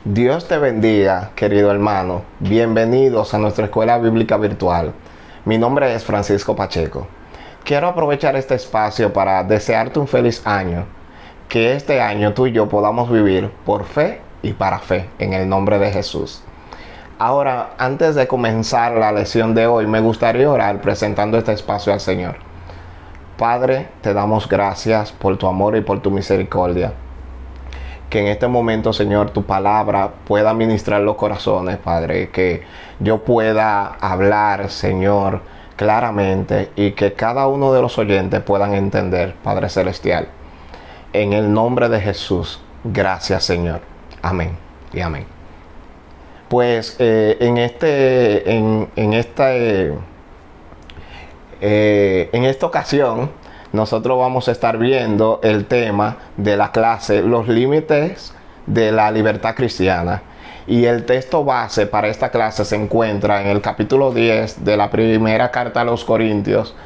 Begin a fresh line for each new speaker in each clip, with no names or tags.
Dios te bendiga, querido hermano. Bienvenidos a nuestra escuela bíblica virtual. Mi nombre es Francisco Pacheco. Quiero aprovechar este espacio para desearte un feliz año. Que este año tú y yo podamos vivir por fe y para fe, en el nombre de Jesús. Ahora, antes de comenzar la lección de hoy, me gustaría orar presentando este espacio al Señor. Padre, te damos gracias por tu amor y por tu misericordia. Que en este momento, Señor, tu palabra pueda ministrar los corazones, Padre. Que yo pueda hablar, Señor, claramente y que cada uno de los oyentes puedan entender, Padre Celestial. En el nombre de Jesús, gracias, Señor. Amén y amén. Pues en esta ocasión, nosotros vamos a estar viendo el tema de la clase, los límites de la libertad cristiana. Y el texto base para esta clase se encuentra en el capítulo 10 de la primera carta a los Corintios,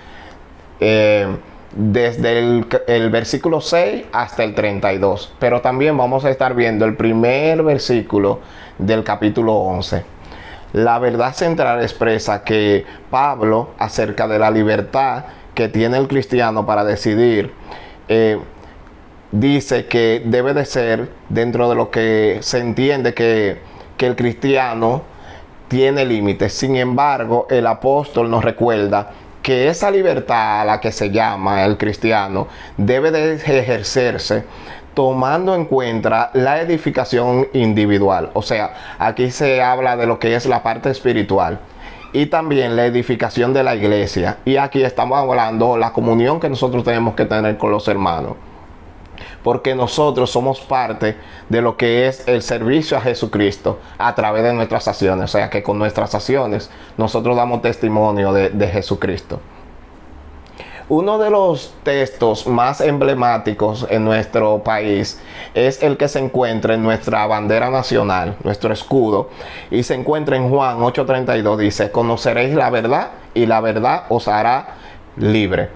desde el versículo 6 hasta el 32. Pero también vamos a estar viendo el primer versículo del capítulo 11. La verdad central expresa que Pablo, acerca de la libertad que tiene el cristiano para decidir, dice que debe de ser dentro de lo que se entiende que el cristiano tiene límites. Sin embargo, el apóstol nos recuerda que esa libertad a la que se llama el cristiano debe de ejercerse tomando en cuenta la edificación individual. O sea, aquí se habla de lo que es la parte espiritual y también la edificación de la iglesia. Y aquí estamos hablando de la comunión que nosotros tenemos que tener con los hermanos, porque nosotros somos parte de lo que es el servicio a Jesucristo a través de nuestras acciones. O sea que con nuestras acciones nosotros damos testimonio de Jesucristo. Uno de los textos más emblemáticos en nuestro país es el que se encuentra en nuestra bandera nacional, nuestro escudo, y se encuentra en Juan 8:32. Dice: conoceréis la verdad y la verdad os hará libre.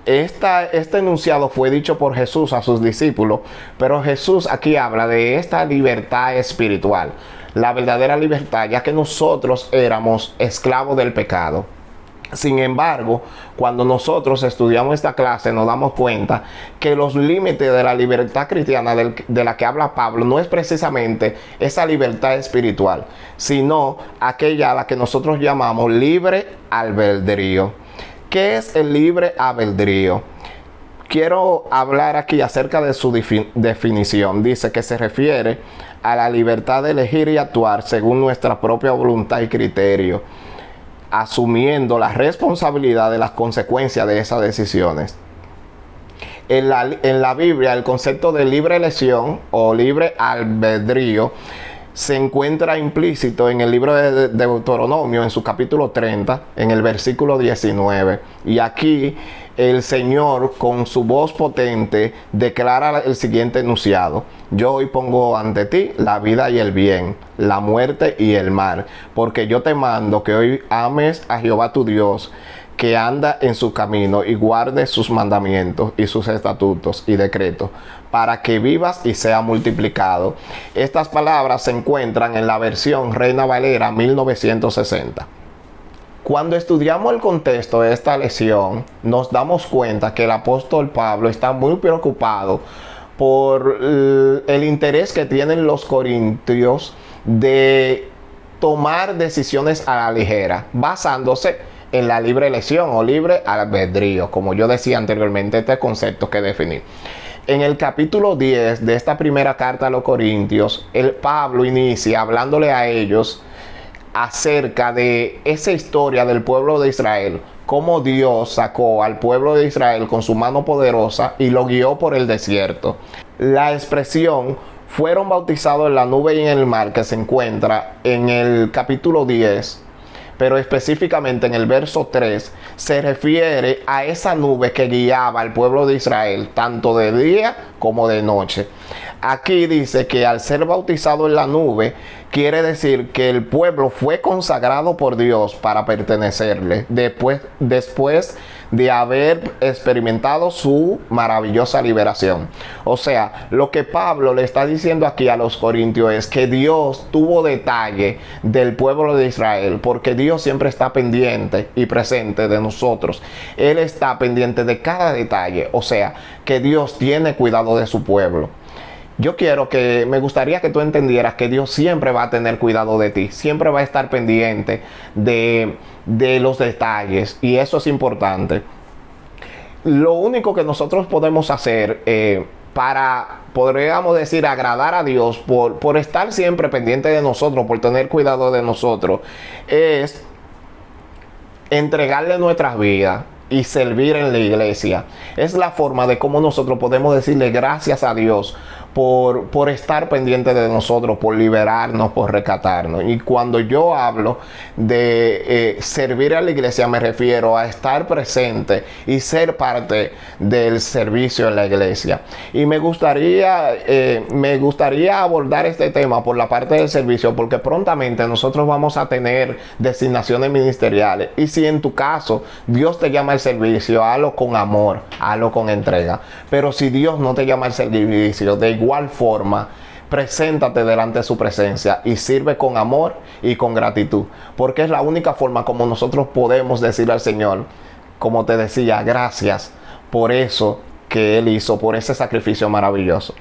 Este enunciado fue dicho por Jesús a sus discípulos, pero Jesús aquí habla de esta libertad espiritual, la verdadera libertad, ya que nosotros éramos esclavos del pecado. Sin embargo, cuando nosotros estudiamos esta clase, nos damos cuenta que los límites de la libertad cristiana de la que habla Pablo no es precisamente esa libertad espiritual, sino aquella a la que nosotros llamamos libre albedrío. ¿Qué es el libre albedrío? Quiero hablar aquí acerca de su definición. Dice que se refiere a la libertad de elegir y actuar según nuestra propia voluntad y criterio, asumiendo la responsabilidad de las consecuencias de esas decisiones. En la Biblia, el concepto de libre elección o libre albedrío se encuentra implícito en el libro de Deuteronomio, en su capítulo 30, en el versículo 19. Y aquí el Señor, con su voz potente, declara el siguiente enunciado: yo hoy pongo ante ti la vida y el bien, la muerte y el mal, porque yo te mando que hoy ames a Jehová tu Dios, que anda en su camino y guarde sus mandamientos y sus estatutos y decretos, para que vivas y sea multiplicado. Estas palabras se encuentran en la versión Reina Valera 1960. Cuando estudiamos el contexto de esta lección, nos damos cuenta que el apóstol Pablo está muy preocupado por el interés que tienen los corintios de tomar decisiones a la ligera, basándose en la libre elección o libre albedrío, como yo decía anteriormente, este concepto que definí. En el capítulo 10 de esta primera carta a los Corintios, Pablo inicia hablándole a ellos acerca de esa historia del pueblo de Israel, cómo Dios sacó al pueblo de Israel con su mano poderosa y lo guió por el desierto. La expresión fueron bautizados en la nube y en el mar, que se encuentra en el capítulo 10, pero específicamente en el verso 3, se refiere a esa nube que guiaba al pueblo de Israel, tanto de día como de noche. aquí dice que al ser bautizado en la nube, quiere decir que el pueblo fue consagrado por Dios para pertenecerle después de haber experimentado su maravillosa liberación. O sea, lo que Pablo le está diciendo aquí a los corintios es que Dios tuvo detalle del pueblo de Israel, porque Dios siempre está pendiente y presente de nosotros. Él está pendiente de cada detalle, o sea, que Dios tiene cuidado de su pueblo. Me gustaría que tú entendieras que Dios siempre va a tener cuidado de ti, siempre va a estar pendiente de los detalles, y eso es importante. Lo único que nosotros podemos hacer para, podríamos decir, agradar a Dios por estar siempre pendiente de nosotros, por tener cuidado de nosotros, es entregarle nuestras vidas y servir en la iglesia. Es la forma de cómo nosotros podemos decirle gracias a Dios por estar pendiente de nosotros, por liberarnos, por rescatarnos. Y cuando yo hablo de servir a la iglesia, me refiero a estar presente y ser parte del servicio en la iglesia. Y me gustaría abordar este tema por la parte del servicio, porque prontamente nosotros vamos a tener designaciones ministeriales. Y si en tu caso Dios te llama al servicio, hazlo con amor, hazlo con entrega. Pero si Dios no te llama al servicio, de igual forma, preséntate delante de su presencia y sirve con amor y con gratitud, porque es la única forma como nosotros podemos decirle al Señor, como te decía, gracias por eso que Él hizo, por ese sacrificio maravilloso.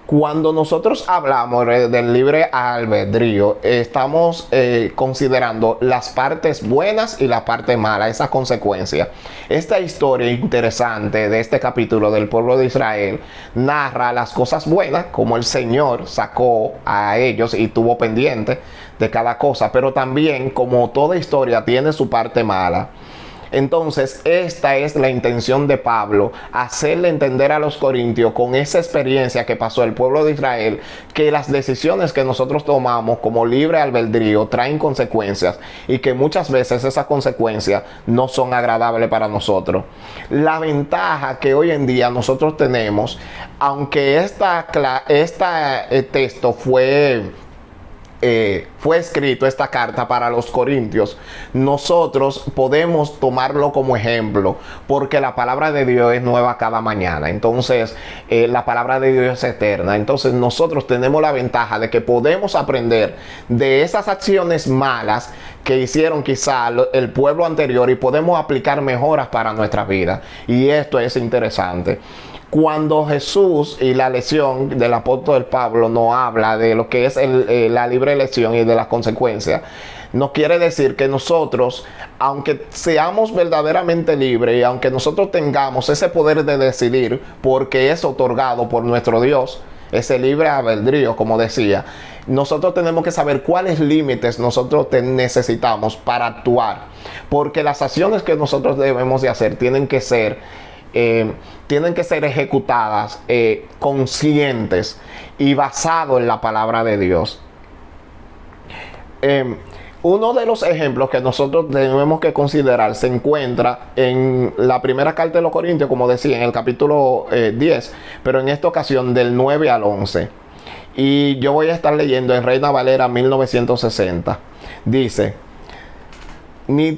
Cuando nosotros hablamos del libre albedrío, estamos considerando las partes buenas y la parte mala, esas consecuencias. Esta historia interesante de este capítulo del pueblo de Israel narra las cosas buenas, como el Señor sacó a ellos y tuvo pendiente de cada cosa, pero también, como toda historia, tiene su parte mala. Entonces, esta es la intención de Pablo, hacerle entender a los corintios, con esa experiencia que pasó el pueblo de Israel, que las decisiones que nosotros tomamos como libre albedrío traen consecuencias, y que muchas veces esas consecuencias no son agradables para nosotros. La ventaja que hoy en día nosotros tenemos, aunque este texto fue escrito, esta carta, para los corintios, nosotros podemos tomarlo como ejemplo, porque la palabra de Dios es nueva cada mañana. Entonces la palabra de Dios es eterna. Entonces nosotros tenemos la ventaja de que podemos aprender de esas acciones malas que hicieron quizá el pueblo anterior, y podemos aplicar mejoras para nuestra vida. Y esto es interesante. Cuando Jesús, y la lección del apóstol Pablo, nos habla de lo que es la libre elección y de las consecuencias, nos quiere decir que nosotros, aunque seamos verdaderamente libres y aunque nosotros tengamos ese poder de decidir, porque es otorgado por nuestro Dios, ese libre albedrío, como decía, nosotros tenemos que saber cuáles límites nosotros necesitamos para actuar, porque las acciones que nosotros debemos de hacer tienen que ser ejecutadas conscientes y basado en la palabra de Dios. Uno de los ejemplos que nosotros tenemos que considerar se encuentra en la primera carta de los Corintios, como decía, en el capítulo 10, pero en esta ocasión del 9 al 11. Y yo voy a estar leyendo en Reina Valera 1960. Dice: Ni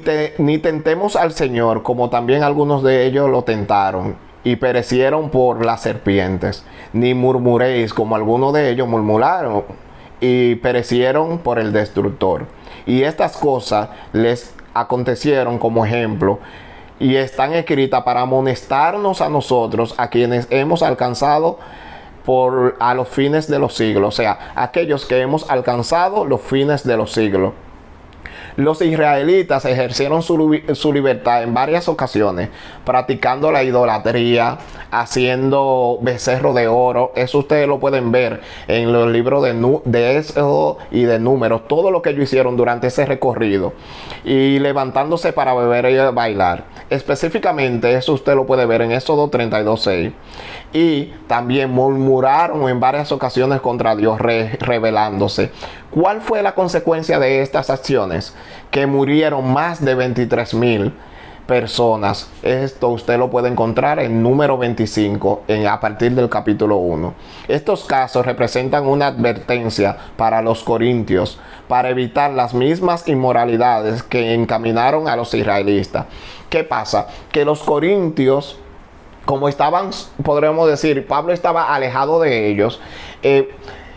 tentemos al Señor, como también algunos de ellos lo tentaron y perecieron por las serpientes. Ni murmuréis, como algunos de ellos murmuraron y perecieron por el destructor. Y estas cosas les acontecieron como ejemplo, y están escritas para amonestarnos a nosotros, a quienes hemos alcanzado a los fines de los siglos. O sea, aquellos que hemos alcanzado los fines de los siglos. Los israelitas ejercieron su libertad en varias ocasiones, practicando la idolatría, haciendo becerro de oro. Eso ustedes lo pueden ver en los libros de Éxodo y de Números, todo lo que ellos hicieron durante ese recorrido, y levantándose para beber y bailar. Específicamente, eso usted lo puede ver en Éxodo 32:6. Y también murmuraron en varias ocasiones contra Dios, rebelándose. ¿Cuál fue la consecuencia de estas acciones? Que murieron más de 23,000 personas. Esto usted lo puede encontrar en número 25, a partir del capítulo 1. Estos casos representan una advertencia para los corintios, para evitar las mismas inmoralidades que encaminaron a los israelitas. ¿Qué pasa? Que los corintios, como estaban, podríamos decir, Pablo estaba alejado de ellos,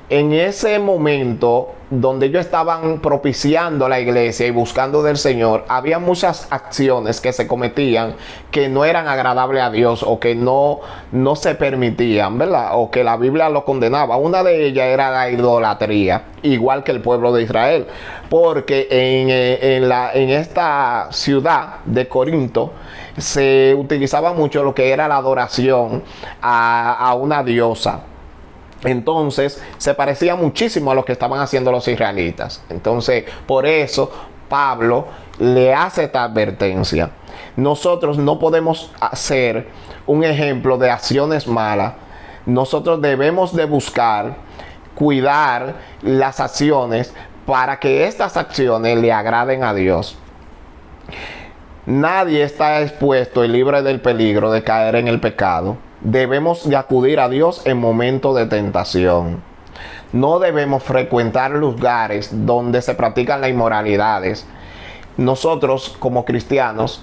en ese momento donde ellos estaban propiciando la iglesia y buscando del Señor, había muchas acciones que se cometían que no eran agradables a Dios, o que no se permitían, ¿verdad? O que la Biblia lo condenaba. Una de ellas era la idolatría, igual que el pueblo de Israel, porque en esta ciudad de Corinto se utilizaba mucho lo que era la adoración a una diosa. Entonces se parecía muchísimo a lo que estaban haciendo los israelitas. Entonces, por eso Pablo le hace esta advertencia. Nosotros no podemos ser un ejemplo de acciones malas. Nosotros debemos de buscar cuidar las acciones para que estas acciones le agraden a Dios. Nadie está expuesto y libre del peligro de caer en el pecado. Debemos de acudir a Dios en momentos de tentación. No debemos frecuentar lugares donde se practican las inmoralidades. Nosotros, como cristianos,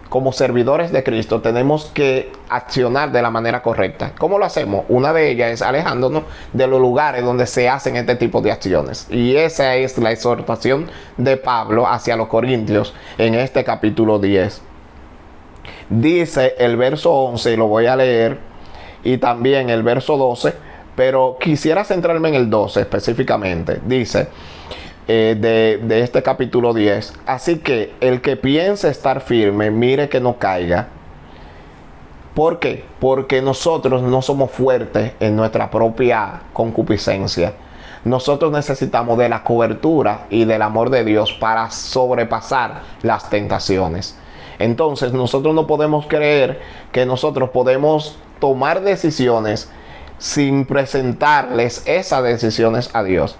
como servidores de Cristo, tenemos que accionar de la manera correcta. ¿Cómo lo hacemos? Una de ellas es alejándonos de los lugares donde se hacen este tipo de acciones. Y esa es la exhortación de Pablo hacia los corintios en este capítulo 10. Dice el verso 11, y lo voy a leer, y también el verso 12, pero quisiera centrarme en el 12 específicamente. Dice de este capítulo 10: así que el que piense estar firme, mire que no caiga. ¿Por qué? Porque nosotros no somos fuertes en nuestra propia concupiscencia. Nosotros necesitamos de la cobertura y del amor de Dios para sobrepasar las tentaciones. Entonces nosotros no podemos creer que nosotros podemos tomar decisiones sin presentarles esas decisiones a Dios.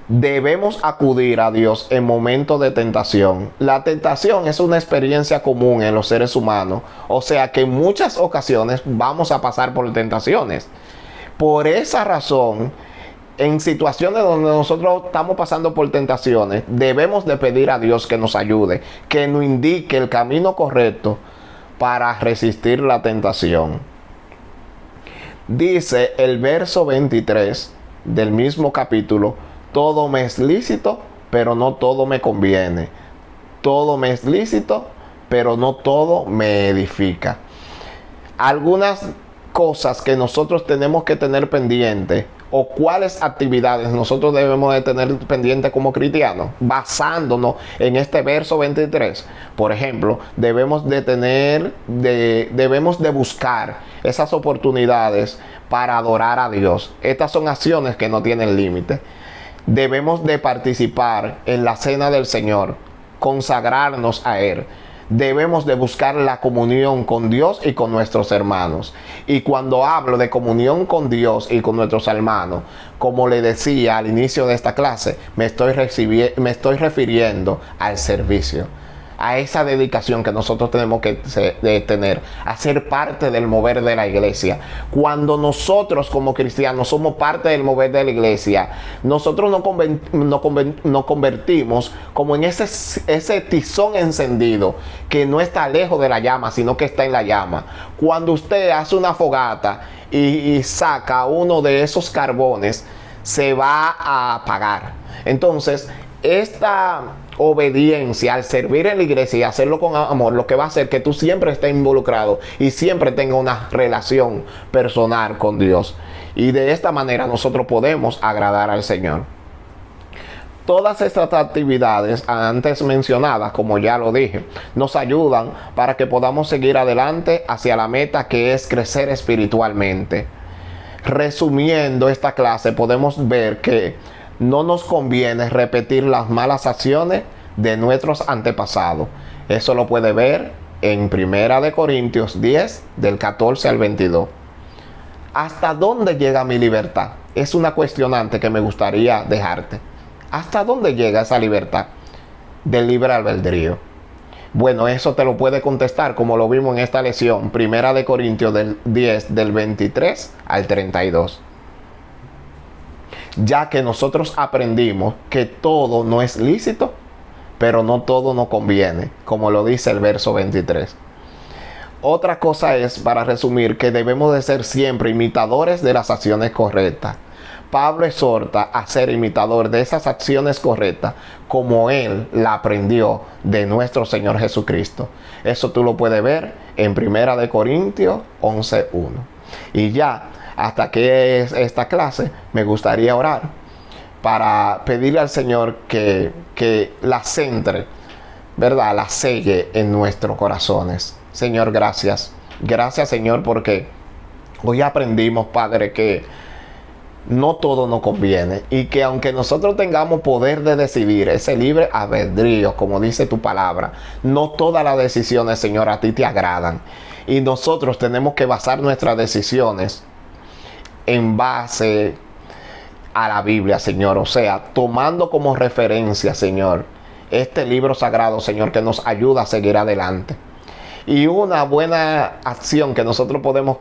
Debemos acudir a Dios en momentos de tentación. La tentación es una experiencia común en los seres humanos. O sea que en muchas ocasiones vamos a pasar por tentaciones. Por esa razón, en situaciones donde nosotros estamos pasando por tentaciones, debemos de pedir a Dios que nos ayude, que nos indique el camino correcto para resistir la tentación. Dice el verso 23 del mismo capítulo: todo me es lícito, pero no todo me conviene. Todo me es lícito, pero no todo me edifica. Algunas cosas que nosotros tenemos que tener pendientes, o cuáles actividades nosotros debemos de tener pendientes como cristianos, basándonos en este verso 23. Por ejemplo, debemos de buscar esas oportunidades para adorar a Dios. Estas son acciones que no tienen límite. Debemos de participar en la cena del Señor, consagrarnos a Él. Debemos de buscar la comunión con Dios y con nuestros hermanos. Y cuando hablo de comunión con Dios y con nuestros hermanos, como le decía al inicio de esta clase, me estoy refiriendo al servicio, a esa dedicación que nosotros tenemos que tener, a ser parte del mover de la iglesia. Cuando nosotros como cristianos somos parte del mover de la iglesia, nosotros nos convertimos como en ese tizón encendido que no está lejos de la llama, sino que está en la llama. Cuando usted hace una fogata y saca uno de esos carbones, se va a apagar. Entonces, esta obediencia al servir en la iglesia y hacerlo con amor, lo que va a hacer que tú siempre estés involucrado y siempre tengas una relación personal con Dios. Y de esta manera nosotros podemos agradar al Señor. Todas estas actividades antes mencionadas, como ya lo dije, nos ayudan para que podamos seguir adelante hacia la meta, que es crecer espiritualmente. Resumiendo esta clase, podemos ver que no nos conviene repetir las malas acciones de nuestros antepasados. Eso lo puede ver en 1 Corintios 10, del 14 al 22. ¿Hasta dónde llega mi libertad? Es una cuestionante que me gustaría dejarte. ¿Hasta dónde llega esa libertad del libre albedrío? Bueno, eso te lo puede contestar como lo vimos en esta lección, Primera de Corintios 10, del 23 al 32. Ya que nosotros aprendimos que todo no es lícito, pero no todo nos conviene, como lo dice el verso 23. Otra cosa es, para resumir, que debemos de ser siempre imitadores de las acciones correctas. Pablo exhorta a ser imitador de esas acciones correctas como él la aprendió de nuestro Señor Jesucristo. Eso tú lo puedes ver en 1 Corintios 11:1. Y ya, hasta que es esta clase, me gustaría orar para pedirle al Señor que la centre, ¿verdad? La selle en nuestros corazones. Señor, gracias. Gracias, Señor, porque hoy aprendimos, Padre, que no todo nos conviene y que aunque nosotros tengamos poder de decidir, ese libre albedrío, como dice tu palabra, no todas las decisiones, Señor, a ti te agradan. Y nosotros tenemos que basar nuestras decisiones en base a la Biblia, Señor. O sea, tomando como referencia, Señor, este libro sagrado, Señor, que nos ayuda a seguir adelante. Y una buena acción que nosotros podemos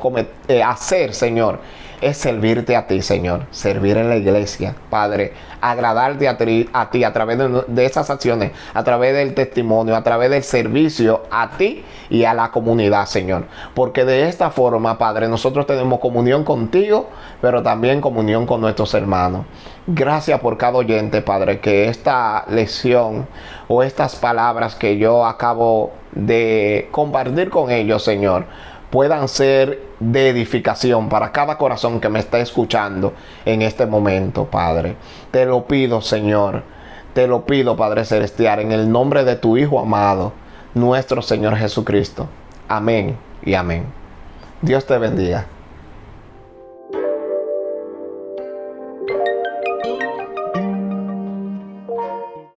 hacer, Señor, es servirte a ti, Señor. Servir en la iglesia, Padre. Agradarte a ti a través de esas acciones, a través del testimonio, a través del servicio a ti y a la comunidad, Señor. Porque de esta forma, Padre, nosotros tenemos comunión contigo, pero también comunión con nuestros hermanos. Gracias por cada oyente, Padre, que esta lección o estas palabras que yo acabo de compartir con ellos, Señor, puedan ser de edificación para cada corazón que me está escuchando en este momento, Padre. Te lo pido, Señor. Te lo pido, Padre Celestial, en el nombre de tu Hijo amado, nuestro Señor Jesucristo. Amén y amén. Dios te bendiga.